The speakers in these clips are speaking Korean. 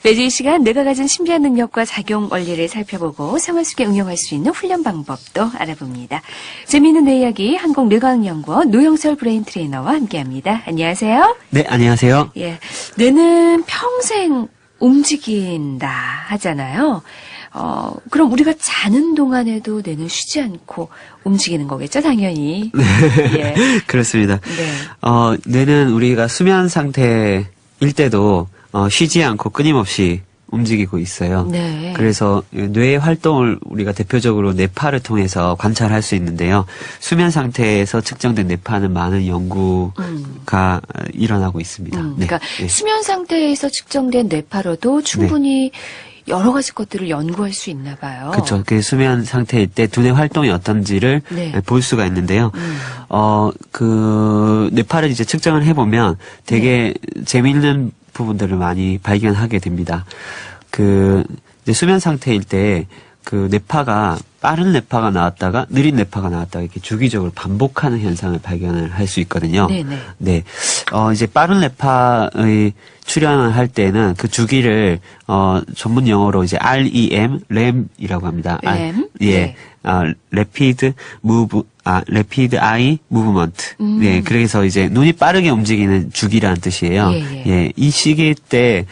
매주 이 시간 내가 가진 신비한 능력과 작용 원리를 살펴보고 생활 속에 응용할 수 있는 훈련 방법도 알아봅니다. 재미있는 뇌 이야기 한국뇌과학연구원 노영철 브레인 트레이너와 함께합니다. 안녕하세요. 네, 안녕하세요. 예, 뇌는 평생 움직인다 하잖아요. 그럼 우리가 자는 동안에도 뇌는 쉬지 않고 움직이는 거겠죠, 당연히. 네, 예. 그렇습니다. 네. 뇌는 우리가 수면 상태일 때도 쉬지 않고 끊임없이 움직이고 있어요. 네. 그래서 뇌의 활동을 우리가 대표적으로 뇌파를 통해서 관찰할 수 있는데요. 수면 상태에서 측정된 뇌파는 많은 연구가 일어나고 있습니다. 그러니까 네. 수면 상태에서 측정된 뇌파로도 충분히 여러 가지 것들을 연구할 수 있나 봐요. 그렇죠. 그 수면 상태일 때 두뇌 활동이 어떤지를 네. 볼 수가 있는데요. 그 뇌파를 이제 측정을 해보면 되게 재미있는 부분들을 많이 발견하게 됩니다. 이제 수면 상태일 때 그 뇌파가 빠른 뇌파가 나왔다가 느린 뇌파가 나왔다가 이렇게 주기적으로 반복하는 현상을 발견을 할 수 있거든요. 네네. 네. 이제 빠른 뇌파의 출현을 할 때는 그 주기를 전문 용어로 이제 REM이라고 합니다. REM? 예. 네. Rapid Eye Movement. 네. 그래서 이제 눈이 빠르게 움직이는 주기라는 뜻이에요. 예. 이 시기 때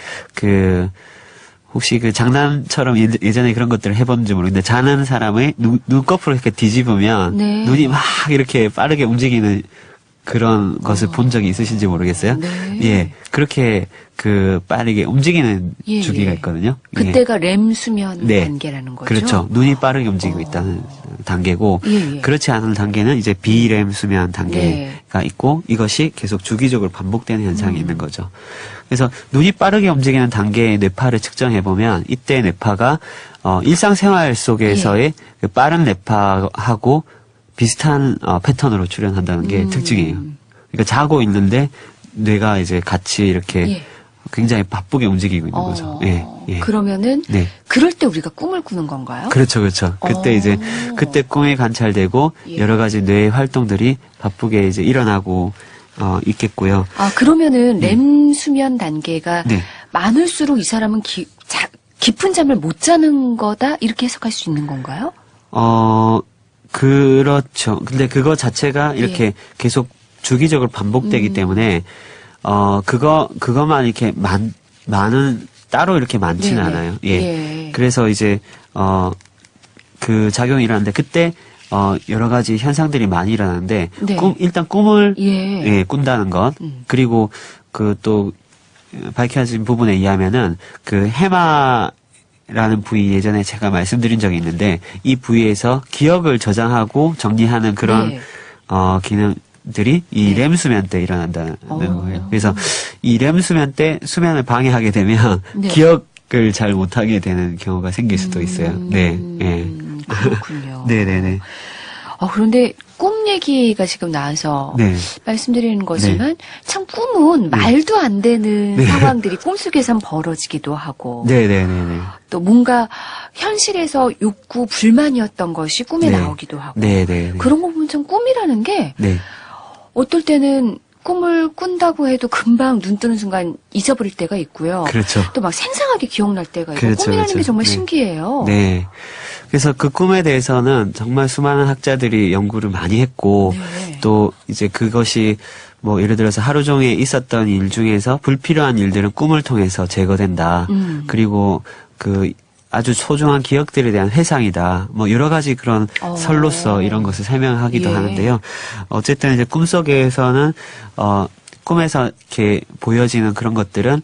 혹시 장난처럼 예전에 그런 것들을 해본지 모르겠는데, 자는 사람의 눈꺼풀을 이렇게 뒤집으면, 네. 눈이 막 이렇게 빠르게 움직이는 그런 것을 본 적이 있으신지 모르겠어요? 네. 예. 그렇게 빠르게 움직이는 주기가 있거든요. 그때가 렘 수면 네. 단계라는 거죠? 그렇죠. 눈이 빠르게 움직이고 있다는 단계고, 그렇지 않은 단계는 이제 비렘 수면 단계가 있고, 이것이 계속 주기적으로 반복되는 현상이 있는 거죠. 그래서 눈이 빠르게 움직이는 단계의 뇌파를 측정해보면, 이때 뇌파가, 일상생활 속에서의 그 빠른 뇌파하고 비슷한 패턴으로 출현한다는 게 특징이에요. 그러니까 자고 있는데, 뇌가 이제 같이 이렇게 굉장히 바쁘게 움직이고 있는 거죠. 예. 그러면은 그럴 때 우리가 꿈을 꾸는 건가요? 그렇죠, 그렇죠. 그때 꿈이 관찰되고 여러 가지 뇌의 활동들이 바쁘게 이제 일어나고 있겠고요. 그러면은 렘 수면 단계가 많을수록 이 사람은 깊은 잠을 못 자는 거다 이렇게 해석할 수 있는 건가요? 그렇죠. 근데 그거 자체가 이렇게 계속 주기적으로 반복되기 때문에 그것만 이렇게 따로 이렇게 많지는 않아요. 예. 그래서 이제 그 작용이 일어나는데 그때 여러 가지 현상들이 많이 일어나는데 일단 꿈을 꾼다는 것 그리고 또 밝혀진 부분에 의하면은 해마라는 부위 예전에 제가 말씀드린 적이 있는데 이 부위에서 기억을 저장하고 정리하는 그런 기능들이 이 렘 수면 때 일어난다는 거예요. 그래서 이 렘 수면 때 수면을 방해하게 되면 기억을 잘 못하게 되는 경우가 생길 수도 있어요. 네. 그렇군요. 네네네. 그런데 꿈 얘기가 지금 나와서 말씀드리는 거지만 참 꿈은 말도 안 되는 상황들이 꿈속에선 벌어지기도 하고 또 뭔가 현실에서 욕구, 불만이었던 것이 꿈에 나오기도 하고 그런 거 보면 참 꿈이라는 게 어떨 때는 꿈을 꾼다고 해도 금방 눈 뜨는 순간 잊어버릴 때가 있고요. 그렇죠. 또 막 생생하게 기억날 때가 있고 꿈이라는 게 정말 신기해요. 네. 그래서 그 꿈에 대해서는 정말 수많은 학자들이 연구를 많이 했고 또 이제 그것이 뭐 예를 들어서 하루 종일 있었던 일 중에서 불필요한 일들은 꿈을 통해서 제거된다. 그리고 아주 소중한 기억들에 대한 회상이다. 뭐 여러 가지 그런 설로서 이런 것을 설명하기도 하는데요. 어쨌든 이제 꿈속에서는 꿈에서 이렇게 보여지는 그런 것들은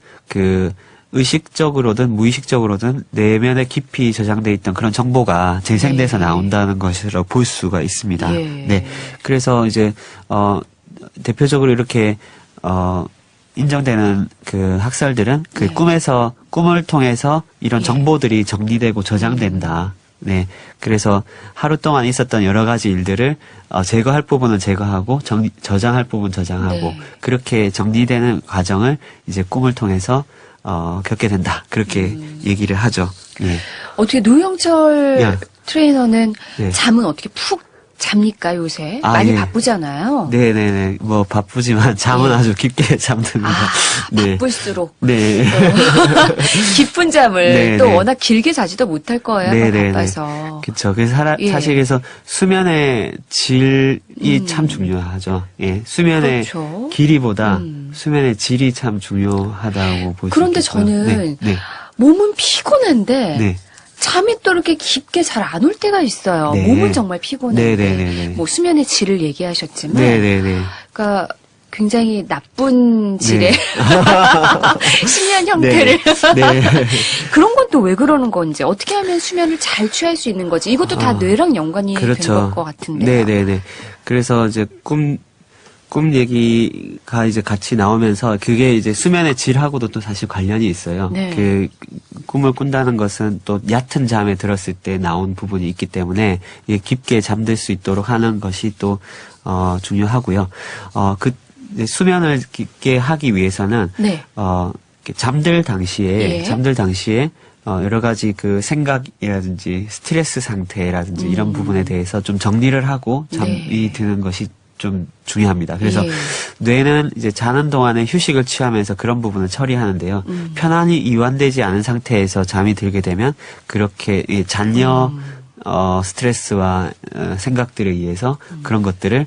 의식적으로든 무의식적으로든 내면에 깊이 저장돼 있던 그런 정보가 재생돼서 나온다는 것으로 볼 수가 있습니다. 네. 그래서 이제 대표적으로 이렇게 인정되는 학설들은 꿈을 통해서 이런 정보들이 정리되고 저장된다. 네. 그래서 하루 동안 있었던 여러 가지 일들을 제거할 부분은 제거하고 저장할 부분 저장하고 그렇게 정리되는 과정을 이제 꿈을 통해서 겪게 된다. 그렇게 얘기를 하죠. 어떻게 노영철 트레이너는 잠은 어떻게 푹 잡니까 요새? 많이 예. 바쁘잖아요. 네네네. 뭐 바쁘지만 잠은 아주 깊게 잠듭니다. 네. 바쁠수록. 네. 깊은 잠을 또 워낙 길게 자지도 못할 거예요. 바빠서. 그렇죠. 그래서 사실 그래서 수면의 질이 참 중요하죠. 예. 수면의 그렇죠. 길이보다 수면의 질이 참 중요하다고 볼 수 있겠고요. 그런데 저는 몸은 피곤한데 잠이 또 이렇게 깊게 잘 안 올 때가 있어요. 몸은 정말 피곤한데 뭐 수면의 질을 얘기하셨지만 그러니까 굉장히 나쁜 질의 수면 형태를 그런 건 또 왜 그러는 건지 어떻게 하면 수면을 잘 취할 수 있는 거지 이것도 다 뇌랑 연관이 된 것 같은데요. 네네네. 그래서 이제 꿈 얘기가 이제 같이 나오면서 그게 이제 수면의 질하고도 또 사실 관련이 있어요. 그 꿈을 꾼다는 것은 또 얕은 잠에 들었을 때 나온 부분이 있기 때문에 깊게 잠들 수 있도록 하는 것이 또 중요하고요. 그 수면을 깊게 하기 위해서는 잠들 당시에 여러 가지 그 생각이라든지 스트레스 상태라든지 이런 부분에 대해서 좀 정리를 하고 잠이 드는 것이 좀 중요합니다. 그래서 뇌는 이제 자는 동안에 휴식을 취하면서 그런 부분을 처리하는데요. 편안히 이완되지 않은 상태에서 잠이 들게 되면 그렇게 잔여 스트레스와 생각들에 의해서 그런 것들을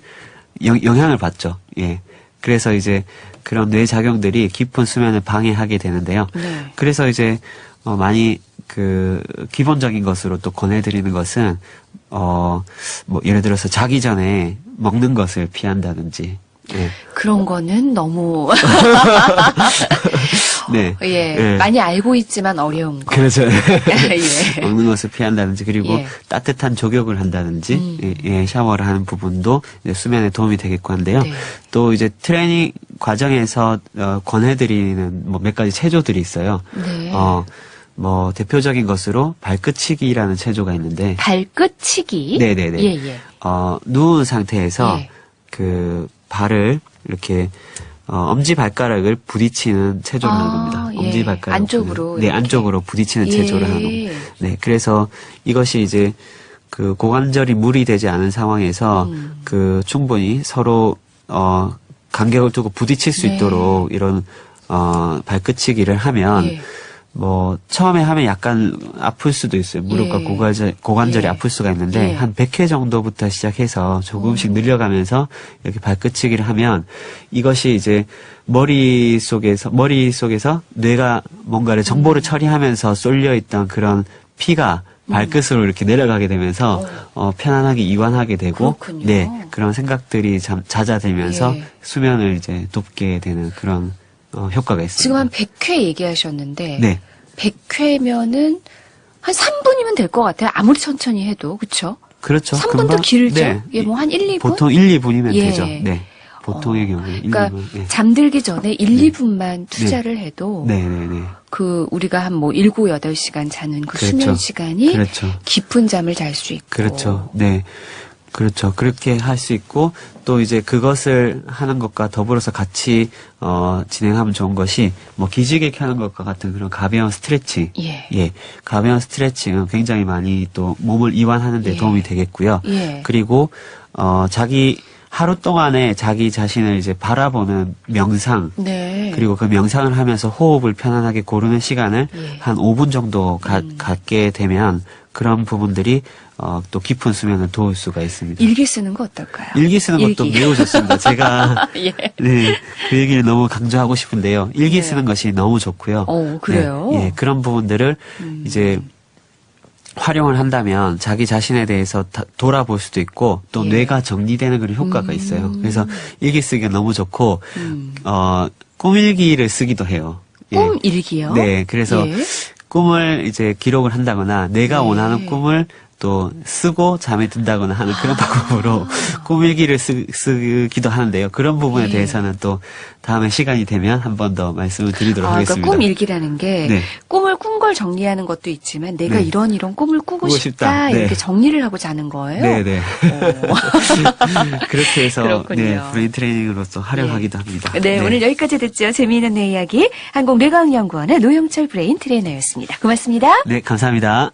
영향을 받죠. 예. 그래서 이제 그런 뇌 작용들이 깊은 수면을 방해하게 되는데요. 그래서 이제 많이 그 기본적인 것으로 또 권해드리는 것은 뭐 예를 들어서 자기 전에 먹는 것을 피한다든지 그런 거는 너무 많이 알고 있지만 어려운 거. 그렇죠. 먹는 것을 피한다든지 그리고 따뜻한 족욕을 한다든지 샤워를 하는 부분도 이제 수면에 도움이 되겠고 한데요. 또 이제 트레이닝 과정에서 권해드리는 뭐 몇 가지 체조들이 있어요. 뭐 대표적인 것으로 발끝치기라는 체조가 있는데 발끝치기? 네네네. 누운 상태에서 그 발을 이렇게 엄지 발가락을 부딪히는 체조를 하는 겁니다. 엄지 발가락 안쪽으로 안쪽으로 부딪히는 체조를 하는 겁니다. 네, 그래서 이것이 이제 그 고관절이 무리되지 않은 상황에서 그 충분히 서로 간격을 두고 부딪힐 수 있도록 이런 발끝치기를 하면 뭐 처음에 하면 약간 아플 수도 있어요. 무릎과 고관절이 아플 수가 있는데 한 100회 정도부터 시작해서 조금씩 늘려가면서 이렇게 발끝치기를 하면 이것이 이제 머릿속에서 뇌가 뭔가를 정보를 처리하면서 쏠려 있던 그런 피가 발끝으로 이렇게 내려가게 되면서 편안하게 이완하게 되고 그런 생각들이 잦아들면서 수면을 이제 돕게 되는 그런 효과가 있습니다. 지금 한 100회 얘기하셨는데 100회면은 한 3분이면 될 것 같아요. 아무리 천천히 해도. 그렇죠? 그렇죠. 3분도 길죠? 뭐 한 1, 2분? 보통 1, 2분이면 되죠. 네. 보통의 경우에 1, 그러니까 2분. 잠들기 전에 1, 2분만 투자를 해도 네네네. 그 우리가 한 뭐 7, 8시간 자는 그 수면 시간이 깊은 잠을 잘 수 있고. 그렇죠. 네. 그렇죠. 그렇게 할 수 있고 또 이제 그것을 하는 것과 더불어서 같이 진행하면 좋은 것이 뭐 기지개 켜는 것과 같은 그런 가벼운 스트레칭. 가벼운 스트레칭은 굉장히 많이 또 몸을 이완하는 데 도움이 되겠고요. 그리고 자기 하루 동안에 자기 자신을 이제 바라보는 명상. 그리고 그 명상을 하면서 호흡을 편안하게 고르는 시간을 한 5분 정도 갖게 되면 그런 부분들이 또 깊은 수면을 도울 수가 있습니다. 일기 쓰는 거 어떨까요? 일기 쓰는 것도 매우 좋습니다. 제가 그 얘기를 너무 강조하고 싶은데요. 일기 쓰는 것이 너무 좋고요. 그래요? 그런 부분들을 이제 활용을 한다면 자기 자신에 대해서 돌아볼 수도 있고 또 뇌가 정리되는 그런 효과가 있어요. 그래서 일기 쓰기가 너무 좋고 꿈일기를 쓰기도 해요. 꿈일기요? 네, 그래서 꿈을 이제 기록을 한다거나 내가 원하는 꿈을 또 쓰고 잠에 든다거나 하는 그런 방법으로 꿈일기를 쓰기도 하는데요. 그런 부분에 대해서는 또 다음에 시간이 되면 한 번 더 말씀을 드리도록 하겠습니다. 그러니까 꿈일기라는 게 꿈을 꾼 걸 정리하는 것도 있지만 내가 이런 꿈을 꾸고 싶다 이렇게 정리를 하고 자는 거예요? 네네. 그렇게 해서 브레인 트레이닝으로서 활용하기도 합니다. 오늘 여기까지 듣죠. 재미있는 뇌 이야기 한국뇌과학연구원의 노영철 브레인 트레이너였습니다. 고맙습니다. 네, 감사합니다.